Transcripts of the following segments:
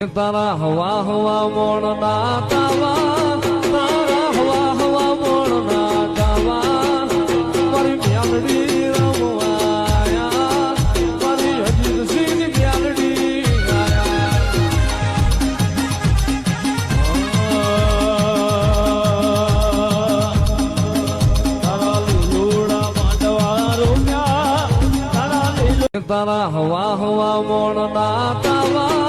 તારા હવા હવા મોણ ના તાવા તારા હવા હવા મોણ ના તાવા મારી મ્યાલડી રમવાયા મારી અજીત સિંહ મ્યાલડી તારા લીલોડા માંડવા રોમ્યા તારા હવા હવા મોણ ના તાવા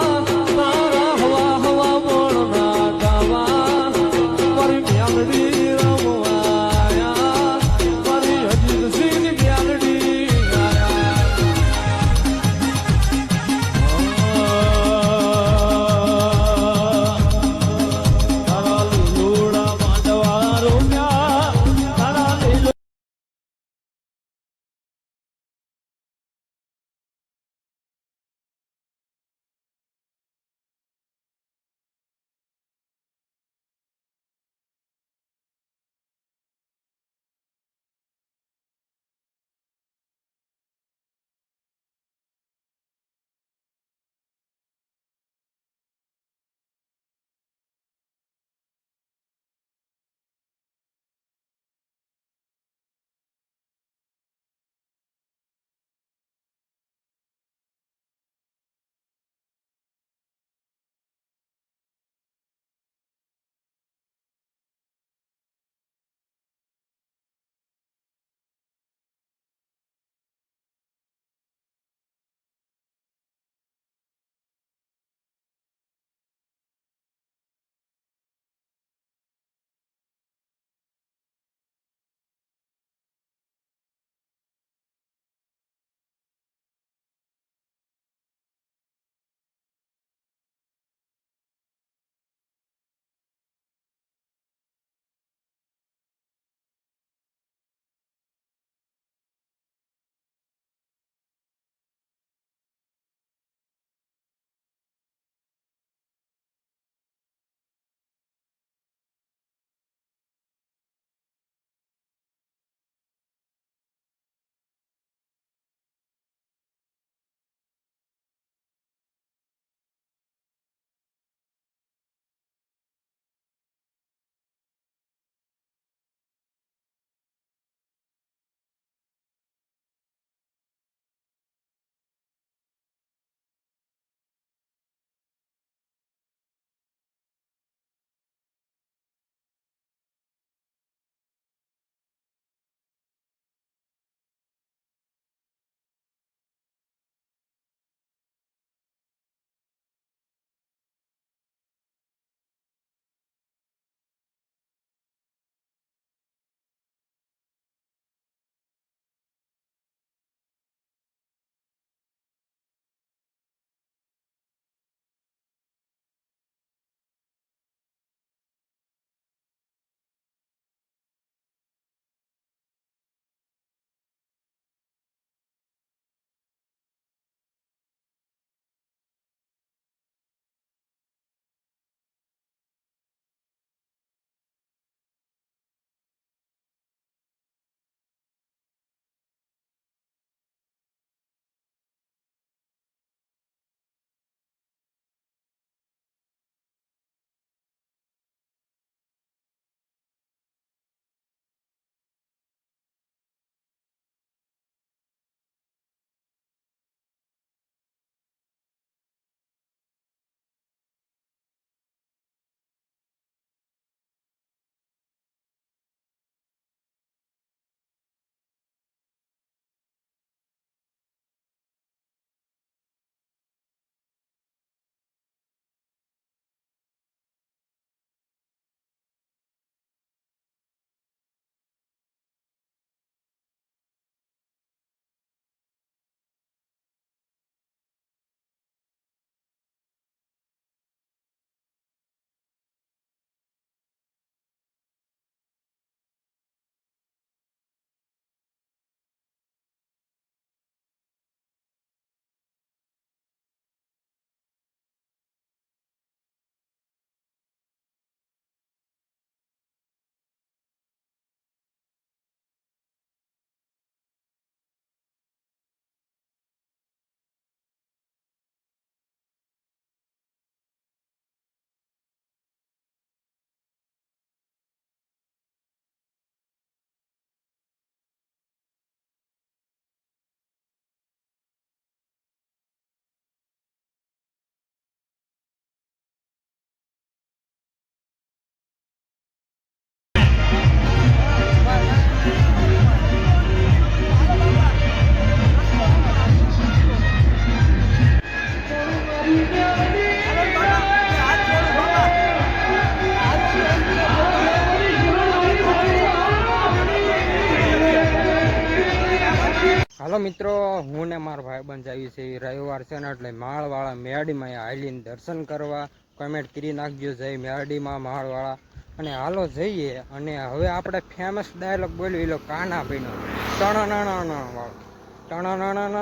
હાલો મિત્રો, હું ને મારા ભાઈબંધ આવી છે. રવિવાર છે ને એટલે માળવાળા મેરડીમાં હાલીને દર્શન કરવા. કમેન્ટ કરી નાખજો જય મેરડીમાં માળવાળા. અને હાલો જઈએ. અને હવે આપણે ફેમસ ડાયલોગ બોલ્યો એલો કાના ભાઈનો ટણાનાણા વાળો ટણાનાણા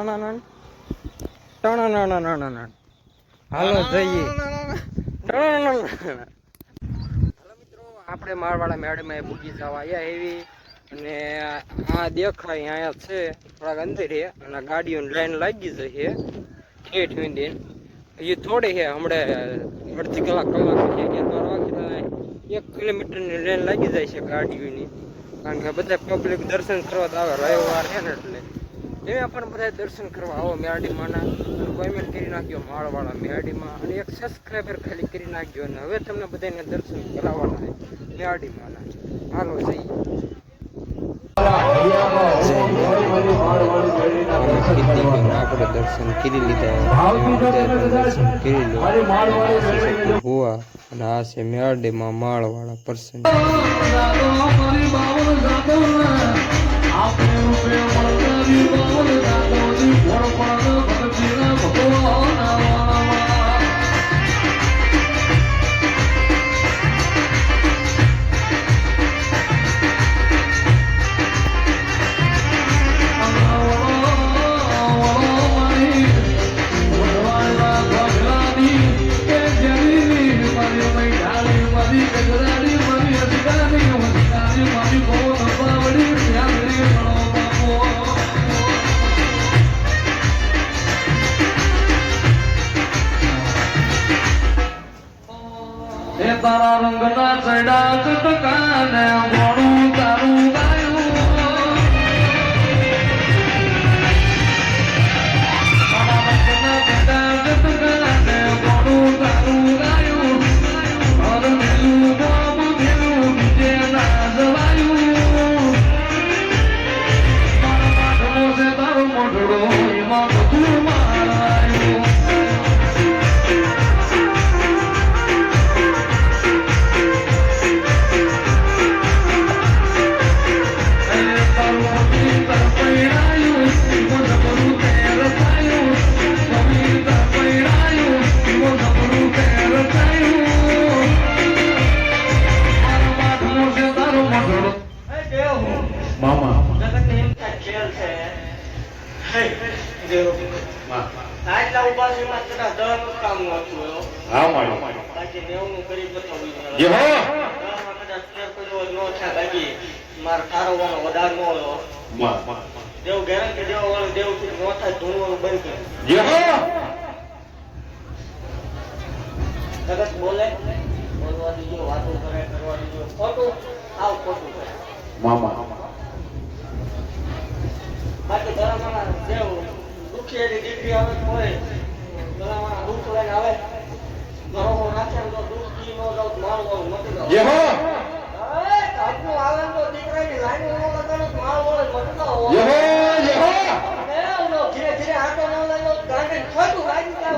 ટણાનાણા. હાલો જઈએ. હાલો મિત્રો, આપણે માળવાળા મેરડીમાં પૂજી જવા આવ્યા એવી. અને આ દેખાય અહીંયા છે થોડાક અંદર છે અને ગાડીઓની લાઈન લાગી જશે ઠેઠ સુધી. એ થોડી છે હમણાં અડધી કલાક છે 1 કિલોમીટરની લાઈન લાગી જાય છે ગાડીઓની. કારણ કે બધા પબ્લિક દર્શન કરવા તો આવે, રવિવાર છે ને એટલે એમાં પણ બધા દર્શન કરવા આવો મેરડીમાંના. કોમેન્ટ કરી નાખજો માળવાળા મેરડીમાં અને એક સબસ્ક્રાઈબર ખાલી કરી નાખજો. અને હવે તમને બધાને દર્શન કરાવવાના છે મેરડીમાંના. હાલો જઈએ. આપણે દર્શન કરી લીધા, દર્શન કરી લીધા હોવા. અને આ છે મેરડીમાં માળવાળા પર્સન. તારા રંગના ચડા કટકાને મોડું તારું ગાયું. તારા રંગના ચડા કટકાને મોડું તારું ગાયું. અરે મેલું બોમ મેલું બીજે ના જવાયું. તારા માટલો છે તારો મોઢડો એમાં બધું મારાયું. દેવ ગેરંટી દેવા વાળો દેવ નો થાય ધૂણવાનું બંધ કરે. જગત બોલે બોલવા દીજો, વાતો કરે કરવા દીજો. ખોટું આવ ખોટું કરે બાકી ધર્મમાં દેવ દુઃખી એની દીકરી આવે હોય ગળામાં દુઃખ લઈને આવે ઘરો નાખે તો દુઃખી નો જાવ માળવાનું મટી જાવ. આપણું આવે તો દીકરાની લાઈન નો લગાડો માળવાનું મટી જાવ. ધીરે ધીરે આટો ન લાગ્યો ગાંડી ખોટું લાગી જાવ.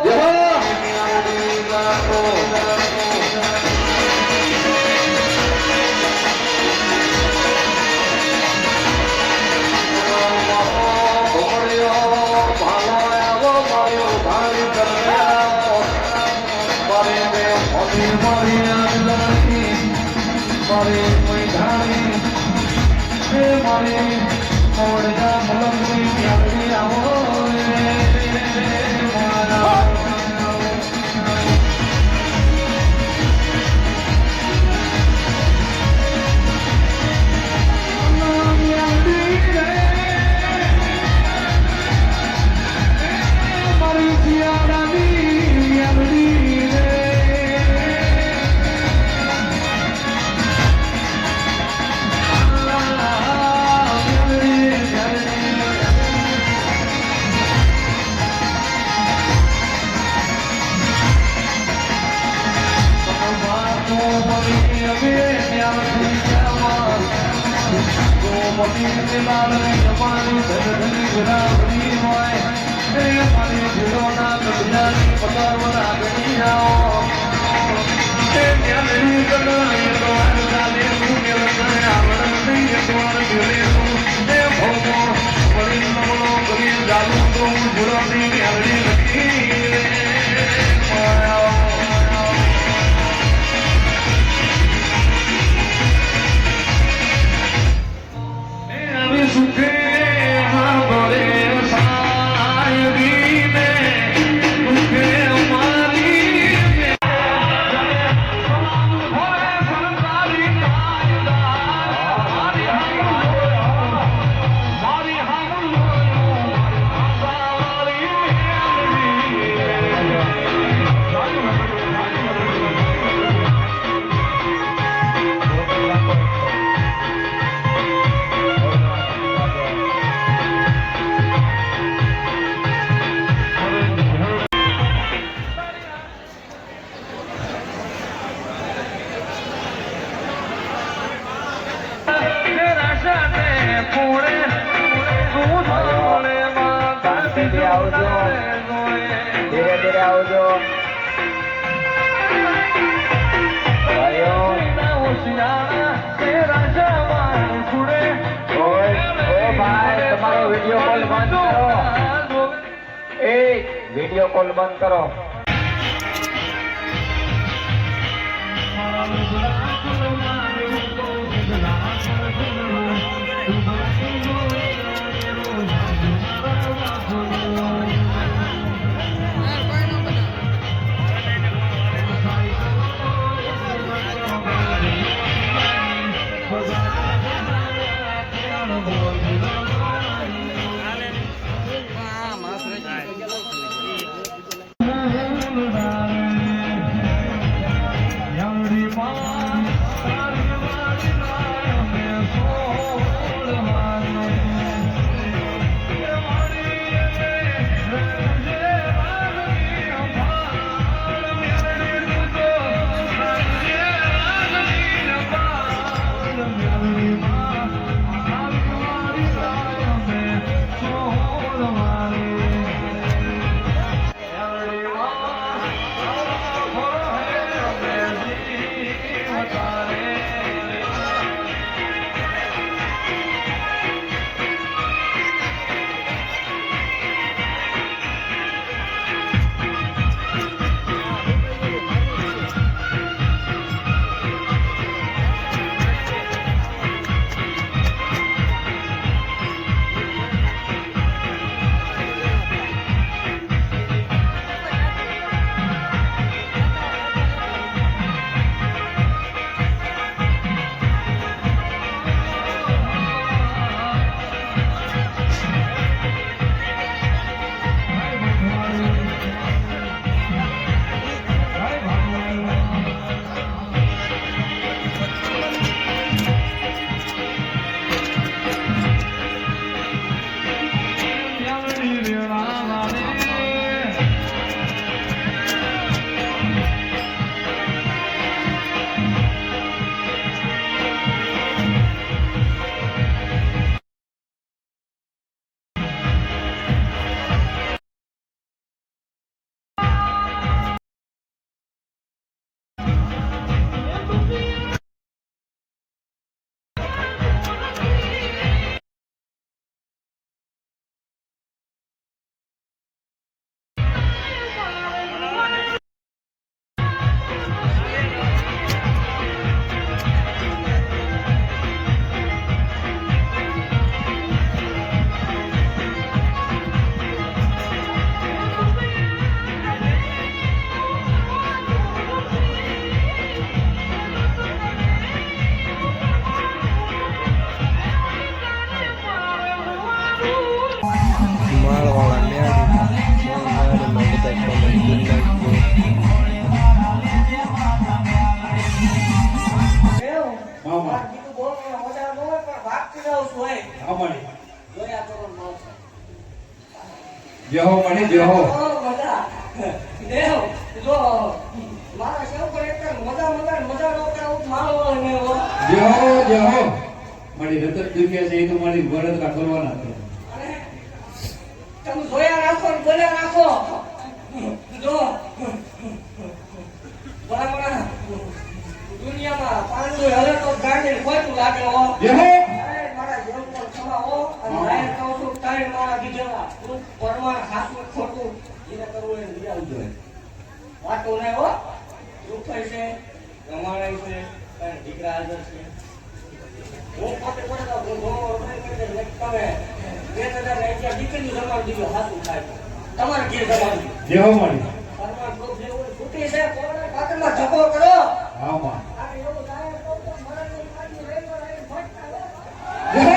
ધીરે ધીરે આવજો. ભાઈ તમારો વિડીયો કોલ બંધ કરો. વિડીયો કોલ બંધ કરો. જેહો મણી જેહો દેવ જો મારા શેવ પર એક મજા નો કરાવું મારો ને જેહો જેહો મણી રતન દુનિયા છે એ તો મારી વરદ કા કરવાના છે અને તમે જોયા રાખો ને બોલ્યા રાખો જો બરાબર દુનિયામાં પાંડુ હલે તો ગાડી ખોટું લાગે હો જેહો મારા જીવન પર ખમાવો અને લાયક કહું છું તારે મારા દીધેલા વાતો નહીં હો. દુખાય છે, રમાડાય છે, કાંઈ દીકરા હાજર છે. હું પોતે પડતો, હું ઘણો વખાણ કરી દઈશ. તમે 2000 ને 11 દીકરીનું જમાડી દીધું, સાચું થાય તો. તમારે ઘેર જમાડી દીધું. જેહો મારી પરમાર ગ્રુપ જેવું છૂટી છે, કોરોના ખાતરમાં ધક્કો કરો. હા માં આ એવું થાય તો મરણની પાછી રેલવે લાઈન ફટકા લે. જેહો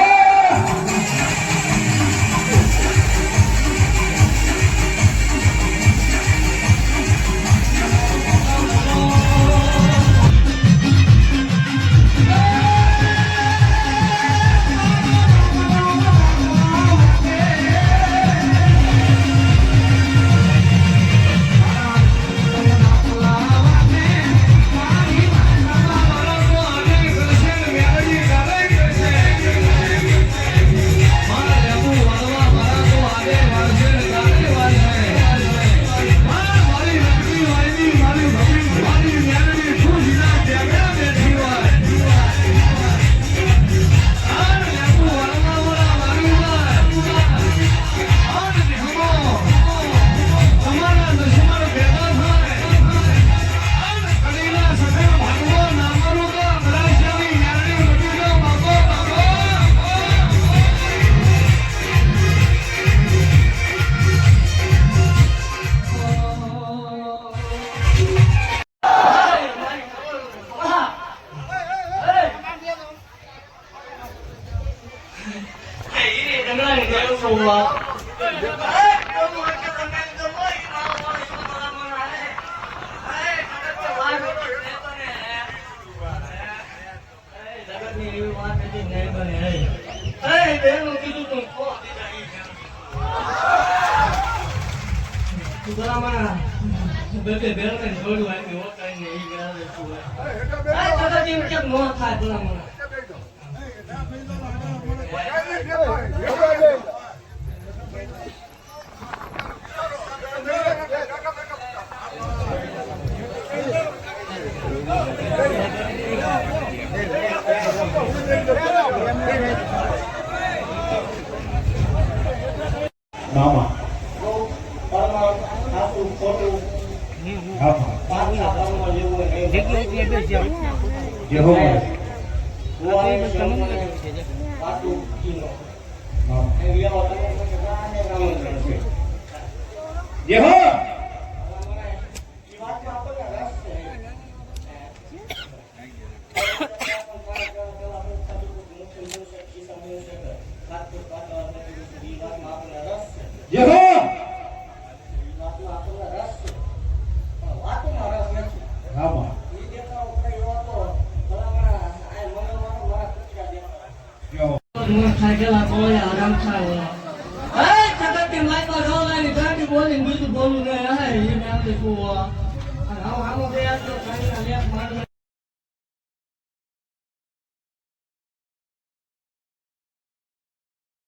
મામા પરમાર સાચું ખોટું હા માં પાછા પરમાર જેવું હોય એ જેહો મારી ગુવાએ શબ્દને પાછું કીનો. મામા એ વ્યવહાર તમે મને ગાને આમંત્રણ છે. જેહો ઈ વાતમાં આપણને રસ છે. જેહો હા માં જેહો બોલું